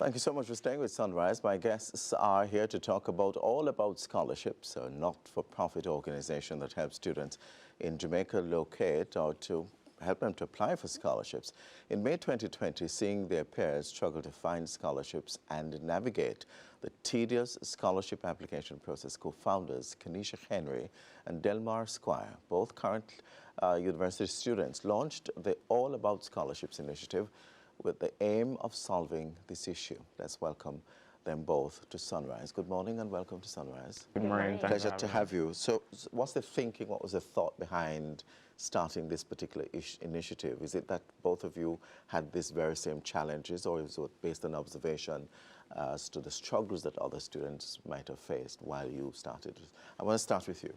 Thank you so much for staying with Sunrise. My guests are here to talk all about scholarships, a not-for-profit organization that helps students in Jamaica locate or to help them to apply for scholarships. In May 2020, seeing their peers struggle to find scholarships and navigate the tedious scholarship application process, co-founders Keneisha and Delmar Squire, both current university students, launched the All About Scholarships initiative with the aim of solving this issue. Let's welcome them both to Sunrise. Good morning and welcome to Sunrise. Good morning. Pleasure to have you. So what's the thinking, what was the thought behind starting this particular initiative? Is it that both of you had these very same challenges, or is it based on observation as to the struggles that other students might have faced while you started? I want to start with you.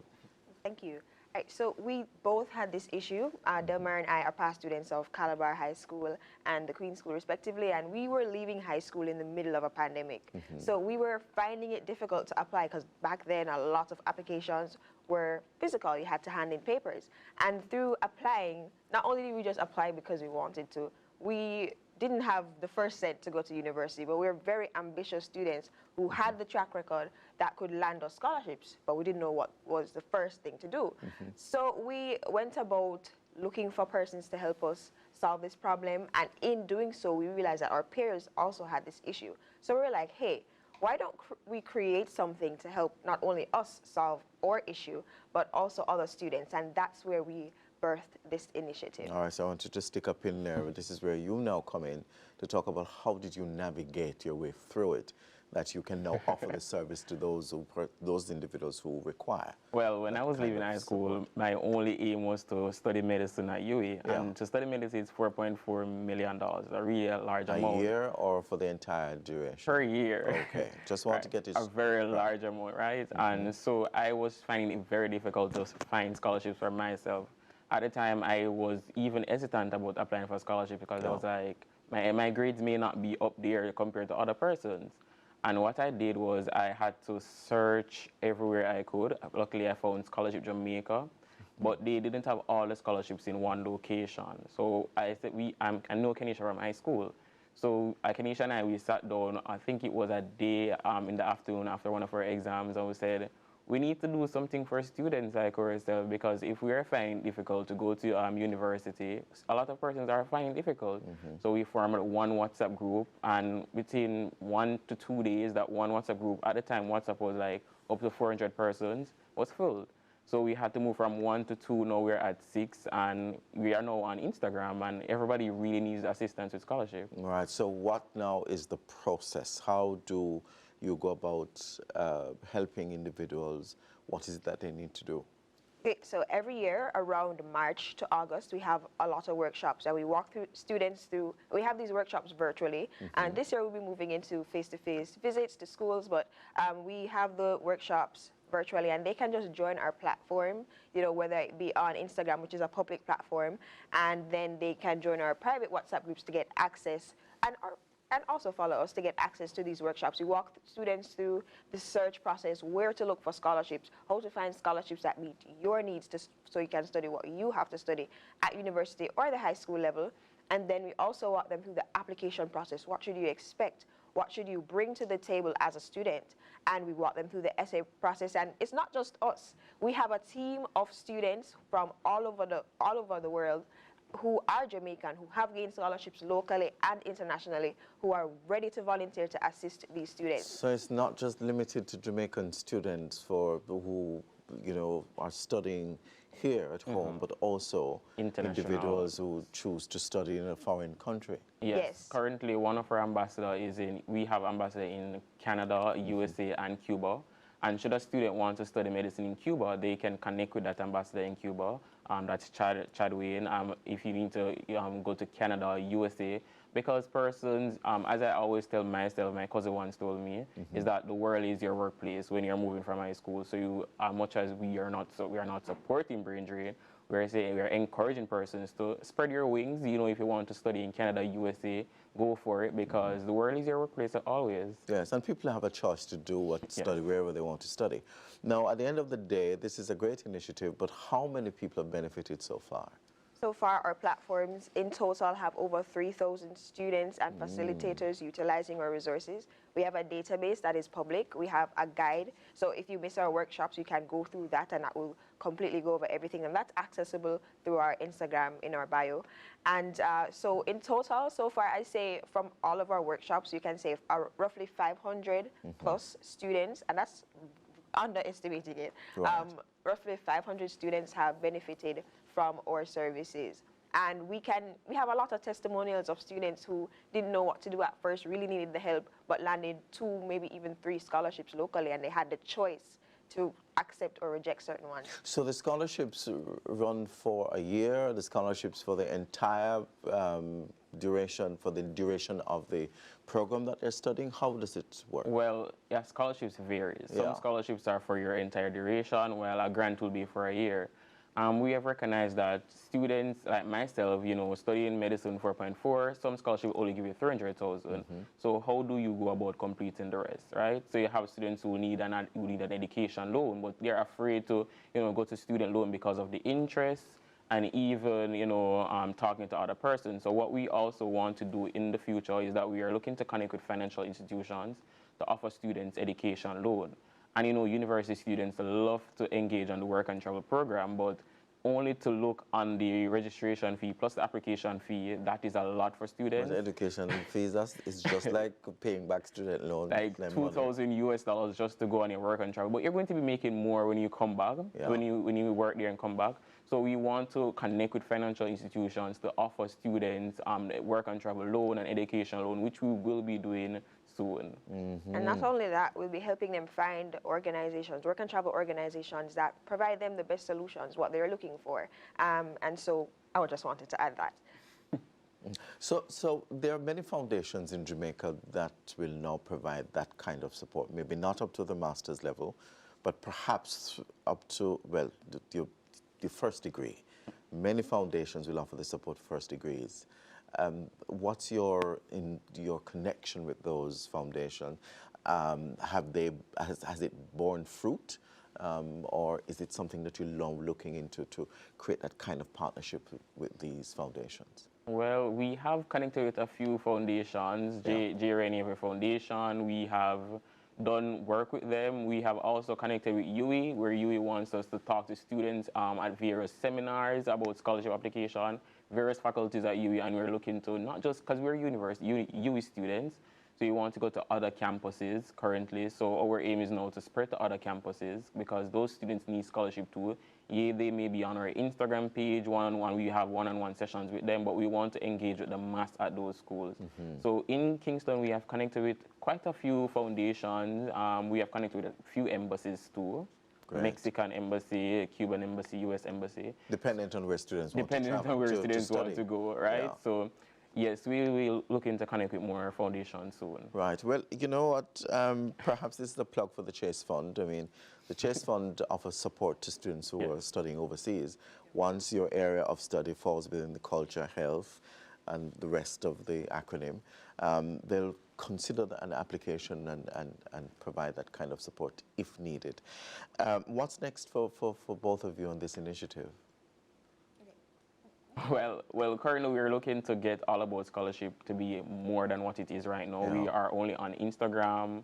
Thank you. Right, so we both had this issue. Delmar and I are past students of Calabar High School and the Queen School respectively, and we were leaving high school in the middle of a pandemic. So we were finding it difficult to apply because back then a lot of applications were physical. You had to hand in papers. And through applying, not only did we just apply because we wanted to, we didn't have the first cent to go to university, but we were very ambitious students who had the track record that could land us scholarships, but we didn't know what was the first thing to do. So we went about looking for persons to help us solve this problem, and in doing so, we realized that our peers also had this issue. So we were like, hey, why don't we create something to help not only us solve our issue, but also other students, and that's where we birthed this initiative. All right, so I want to just stick up in there. This is where you now come in to talk about how did you navigate your way through it, that you can now offer the service to those individuals who require. Well, when I was leaving high school, my only aim was to study medicine at UE, and to study medicine is $4.4 million, a really large amount. A year or for the entire duration? Per year. Okay, just want to get this. A very large amount, right? And so I was finding it very difficult to find scholarships for myself. At the time, I was even hesitant about applying for a scholarship because I was like, my grades may not be up there compared to other persons. And what I did was I had to search everywhere I could. Luckily, I found Scholarship Jamaica, but they didn't have all the scholarships in one location. So I said, I know Keneisha from high school. So Keneisha and I, we sat down, I think it was a day in the afternoon after one of our exams, and we said, we need to do something for students like ourselves, because if we are finding it difficult to go to university, a lot of persons are finding it difficult. So we formed one WhatsApp group, and within 1 to 2 days, that one WhatsApp group, at the time WhatsApp was like up to 400 persons, was filled. So we had to move from 1 to 2, now we're at 6, and we are now on Instagram, and everybody really needs assistance with scholarship. All right, so what now is the process? How do you go about helping individuals? What is it that they need to do? Okay, so every year around March to August, we have a lot of workshops, and we walk through students through. We have these workshops virtually, and this year we'll be moving into face-to-face visits to schools, but we have the workshops virtually, and they can just join our platform, you know, whether it be on Instagram, which is a public platform, and then they can join our private WhatsApp groups to get access, and also follow us to get access to these workshops. We walk students through the search process, where to look for scholarships, how to find scholarships that meet your needs so you can study what you have to study at university or the high school level. And then we also walk them through the application process. What should you expect? What should you bring to the table as a student? And we walk them through the essay process. And it's not just us. We have a team of students from all over the world who are Jamaican, who have gained scholarships locally and internationally, who are ready to volunteer to assist these students. So it's not just limited to Jamaican students who, you know, are studying here at home, but also individuals who choose to study in a foreign country. Yes. Currently, one of our ambassadors we have ambassadors in Canada, USA, and Cuba. And should a student want to study medicine in Cuba, they can connect with that ambassador in Cuba. That's Chad Wayne. If you need to go to Canada or USA, because persons, as I always tell myself, my cousin once told me, is that the world is your workplace when you're moving from high school. So you, much as we are not supporting brain drain, we're saying we're encouraging persons to spread your wings. You know, if you want to study in Canada, USA, go for it, because the world is your workplace always. Yes, and people have a choice to do what study wherever they want to study. Now, at the end of the day, this is a great initiative, but how many people have benefited so far? So far, our platforms in total have over 3,000 students and facilitators utilizing our resources. We have a database that is public. We have a guide. So if you miss our workshops, you can go through that and that will completely go over everything. And that's accessible through our Instagram in our bio. And so in total, so far, I say from all of our workshops, you can say roughly 500 plus students, and that's underestimating it. Right. Roughly 500 students have benefited from our services. And we have a lot of testimonials of students who didn't know what to do at first, really needed the help, but landed 2, maybe even 3 scholarships locally, and they had the choice to accept or reject certain ones. So the scholarships run for a year, the scholarships for the entire duration of the program that they're studying. How does it work? Well, yeah, scholarships vary. Some scholarships are for your entire duration, while a grant will be for a year. We have recognized that students like myself, studying medicine 4.4, some scholarship only give you 300,000. So how do you go about completing the rest, right? So you have students who need an education loan, but they're afraid to, go to student loan because of the interest and even, talking to other persons. So what we also want to do in the future is that we are looking to connect with financial institutions to offer students education loan. And university students love to engage on the work and travel program, but only to look on the registration fee plus the application fee, that is a lot for students. But education fees, it's just like paying back student loans. Like $2,000 just to go on your work and travel. But you're going to be making more when you come back, when you work there and come back. So we want to connect with financial institutions to offer students work and travel loan and education loan, which we will be doing soon. And not only that, we'll be helping them find organizations, work and travel organizations that provide them the best solutions, what they're looking for. And so I just wanted to add that. So there are many foundations in Jamaica that will now provide that kind of support, maybe not up to the master's level, but perhaps up to, well, the first degree. Many foundations will offer the support first degrees. What's your connection with those foundations? Has it borne fruit, or is it something that you're now looking into to create that kind of partnership with these foundations? Well, we have connected with a few foundations, J. Rainier Foundation. We have done work with them. We have also connected with UWI, where UWI wants us to talk to students at various seminars about scholarship application, various faculties at UWI, and we're looking to not just, because we're UWI students, so we want to go to other campuses currently. So our aim is now to spread to other campuses because those students need scholarship too. Yeah, they may be on our Instagram page one-on-one. We have one-on-one sessions with them, but we want to engage with the mass at those schools. So in Kingston, we have connected with quite a few foundations. We have connected with a few embassies too. Great. Mexican embassy, Cuban embassy, U.S. embassy. Dependent on where students want to go, right? Yeah. So yes, we will look into connect with more foundations soon. Right. Well, you know what? Perhaps this is a plug for the Chase Fund. I mean, the Chase Fund offers support to students who are studying overseas. Once your area of study falls within the culture, health, and the rest of the acronym, they'll consider an application and provide that kind of support if needed. What's next for both of you on this initiative? Well, currently we're looking to get All About Scholarship to be more than what it is right now. Yeah. We are only on Instagram,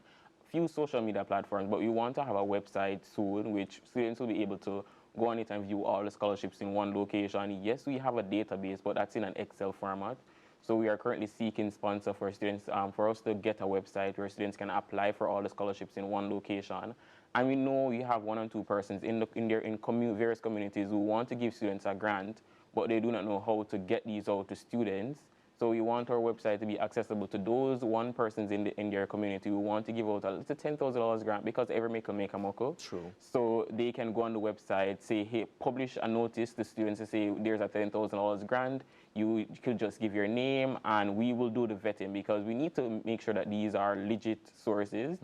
few social media platforms, but we want to have a website soon, which students will be able to go on it and view all the scholarships in one location. Yes, we have a database, but that's in an Excel format. So we are currently seeking sponsor for students, for us to get a website where students can apply for all the scholarships in one location. And we know you have 1 or 2 persons in various communities who want to give students a grant, but they do not know how to get these out to students. So we want our website to be accessible to those 1 persons in their community who want to give out a $10,000 grant, because every maker make a muckle. True. So they can go on the website, say, hey, publish a notice to students to say there's a $10,000 grant. You could just give your name and we will do the vetting, because we need to make sure that these are legit sources.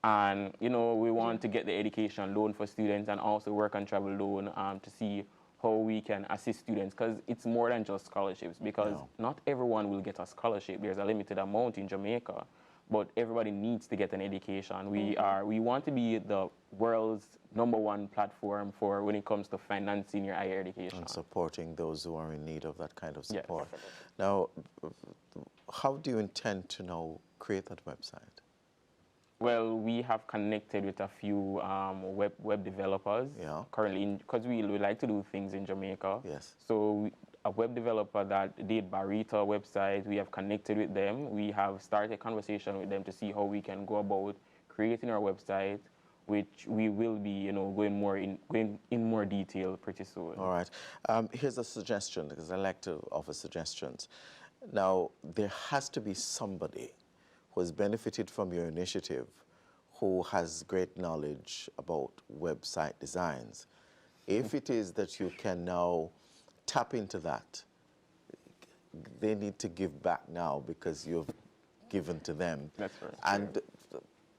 And, we want to get the education loan for students and also work and travel loan to see how we can assist students, because it's more than just scholarships, because not everyone will get a scholarship. There's a limited amount in Jamaica. but everybody needs to get an education. We want to be the world's #1 platform for when it comes to financing your higher education. And supporting those who are in need of that kind of Yes. support. Now, how do you intend to now create that website? Well, we have connected with a few web developers currently, because we like to do things in Jamaica. Yes. So a web developer that did Barita website, we have connected with them. We have started a conversation with them to see how we can go about creating our website, which we will be, going in more detail pretty soon. All right. Here's a suggestion, because I like to offer suggestions. Now, there has to be somebody who has benefited from your initiative, who has great knowledge about website designs. If it is that you can now tap into that, they need to give back now because you've given to them. That's right. And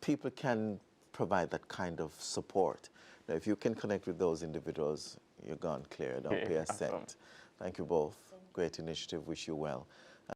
people can provide that kind of support. Now, if you can connect with those individuals, you're gone clear. Don't pay a cent. Thank you both. Great initiative. Wish you well.